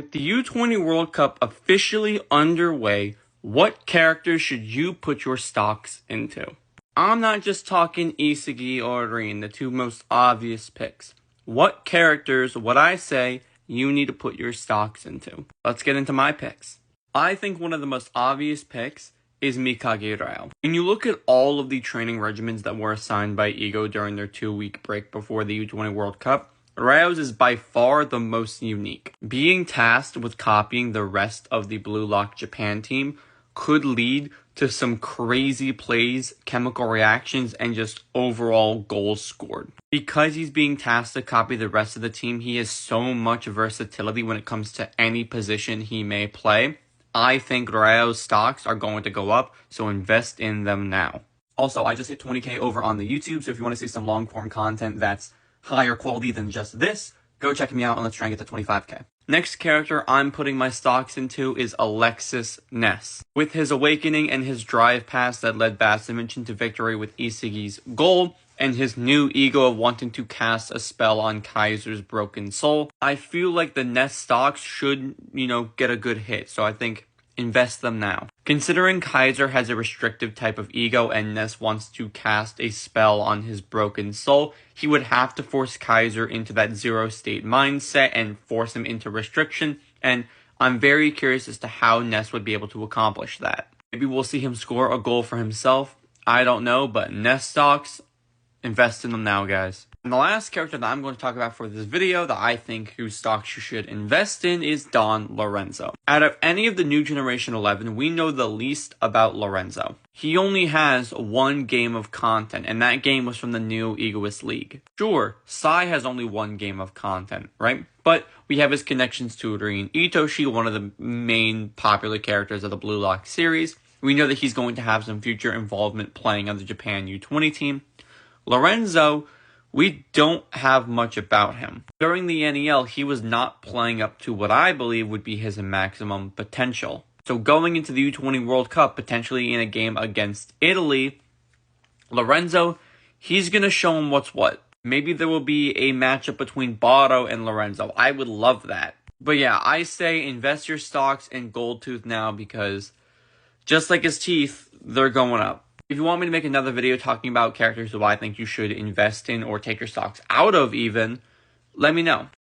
With the U20 World Cup officially underway, what characters should you put your stocks into? I'm not just talking Isagi or Rin, the two most obvious picks. What characters would I say you need to put your stocks into? Let's get into my picks. I think one of the most obvious picks is Mikago. When you look at all of the training regimens that were assigned by Ego during their 2-week break before the U20 World Cup, Ryo's is by far the most unique. Being tasked with copying the rest of the Blue Lock Japan team could lead to some crazy plays, chemical reactions, and just overall goals scored. Because he's being tasked to copy the rest of the team, he has so much versatility when it comes to any position he may play. I think Ryo's stocks are going to go up, so invest in them now. Also, I just hit 20K over on the YouTube, so if you want to see some long-form content that's higher quality than just this, go check me out and let's try and get to 25K. Next character I'm putting my stocks into is Alexis Ness. With his awakening and his drive pass that led Bastovich to victory with Isagi's goal, and his new ego of wanting to cast a spell on Kaiser's broken soul, I feel like the Ness stocks should, get a good hit, so I think invest them now. Considering Kaiser has a restrictive type of ego and Ness wants to cast a spell on his broken soul, he would have to force Kaiser into that zero state mindset and force him into restriction, and I'm very curious as to how Ness would be able to accomplish that. Maybe we'll see him score a goal for himself, I don't know, but Ness stocks, invest in them now, guys. And the last character that I'm going to talk about for this video that I think whose stocks you should invest in is Don Lorenzo. Out of any of the new Generation 11, we know the least about Lorenzo. He only has one game of content, and that game was from the new Egoist League. Sure, Sai has only one game of content, right? But we have his connections to Rin Itoshi, one of the main popular characters of the Blue Lock series. We know that he's going to have some future involvement playing on the Japan U20 team. Lorenzo, we don't have much about him. During the NEL, he was not playing up to what I believe would be his maximum potential. So going into the U20 World Cup, potentially in a game against Italy, Lorenzo, he's going to show him what's what. Maybe there will be a matchup between Baro and Lorenzo. I would love that. But yeah, I say invest your stocks in Goldtooth now because just like his teeth, they're going up. If you want me to make another video talking about characters who I think you should invest in or take your stocks out of even, let me know.